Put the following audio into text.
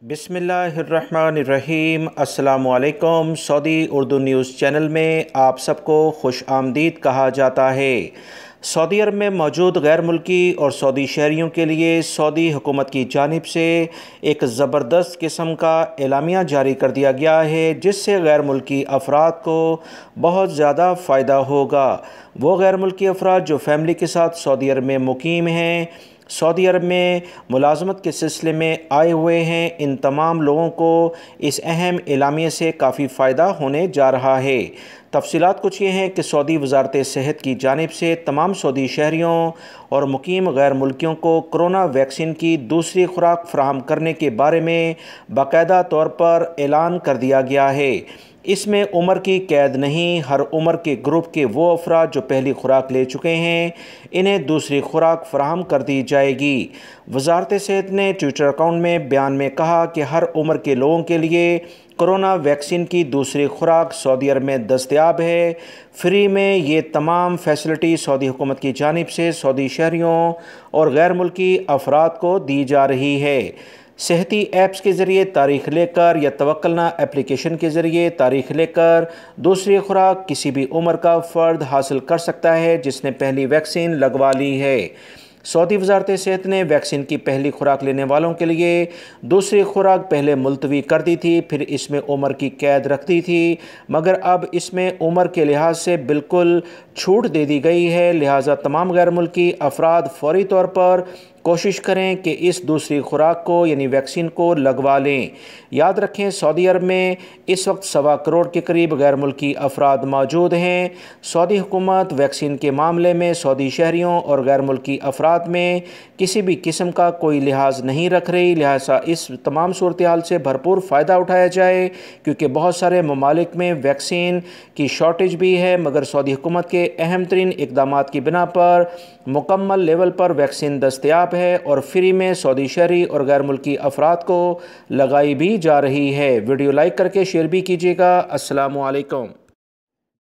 بسم اللہ الرحمن الرحیم۔ السلام علیکم۔ سعودی اردو نیوز چینل میں آپ سب کو خوش آمدید کہا جاتا ہے۔ سعودی عرب میں موجود غیر ملکی اور سعودی شہریوں کے لیے سعودی حکومت کی جانب سے ایک زبردست قسم کا اعلامیہ جاری کر دیا گیا ہے، جس سے غیر ملکی افراد کو بہت زیادہ فائدہ ہوگا۔ وہ غیر ملکی افراد جو فیملی کے ساتھ سعودی عرب میں مقیم ہیں، سعودی عرب میں ملازمت کے سلسلے میں آئے ہوئے ہیں، ان تمام لوگوں کو اس اہم اعلامیے سے کافی فائدہ ہونے جا رہا ہے۔ تفصیلات کچھ یہ ہیں کہ سعودی وزارت صحت کی جانب سے تمام سعودی شہریوں اور مقیم غیر ملکیوں کو کرونا ویکسین کی دوسری خوراک فراہم کرنے کے بارے میں باقاعدہ طور پر اعلان کر دیا گیا ہے۔ اس میں عمر کی قید نہیں، ہر عمر کے گروپ کے وہ افراد جو پہلی خوراک لے چکے ہیں انہیں دوسری خوراک فراہم کر دی جائے گی۔ وزارت صحت نے ٹویٹر اکاؤنٹ میں بیان میں کہا کہ ہر عمر کے لوگوں کے لیے کرونا ویکسین کی دوسری خوراک سعودی عرب میں دستیاب ہے۔ فری میں یہ تمام فیسلٹی سعودی حکومت کی جانب سے سعودی شہریوں اور غیر ملکی افراد کو دی جا رہی ہے۔ صحتی ایپس کے ذریعے تاریخ لے کر یا توکلنا اپلیکیشن کے ذریعے تاریخ لے کر دوسری خوراک کسی بھی عمر کا فرد حاصل کر سکتا ہے جس نے پہلی ویکسین لگوا لی ہے۔ سعودی وزارت صحت نے ویکسین کی پہلی خوراک لینے والوں کے لیے دوسری خوراک پہلے ملتوی کر دی تھی، پھر اس میں عمر کی قید رکھ دی تھی، مگر اب اس میں عمر کے لحاظ سے بالکل چھوٹ دے دی گئی ہے، لہٰذا تمام غیر ملکی افراد فوری طور پر کوشش کریں کہ اس دوسری خوراک کو یعنی ویکسین کو لگوا لیں۔ یاد رکھیں سعودی عرب میں اس وقت 1.25 کروڑ کے قریب غیر ملکی افراد موجود ہیں۔ سعودی حکومت ویکسین کے معاملے میں سعودی شہریوں اور غیر ملکی افراد میں کسی بھی قسم کا کوئی لحاظ نہیں رکھ رہی، لہٰذا اس تمام صورتحال سے بھرپور فائدہ اٹھایا جائے، کیونکہ بہت سارے ممالک میں ویکسین کی شارٹیج بھی ہے، مگر سعودی حکومت کے اہم ترین اقدامات کی بنا پر مکمل لیول پر ویکسین دستیاب ہے اور فری میں سعودی شہری اور غیر ملکی افراد کو لگائی بھی جا رہی ہے۔ ویڈیو لائک کر کے شیئر بھی کیجیے گا۔ السلام علیکم۔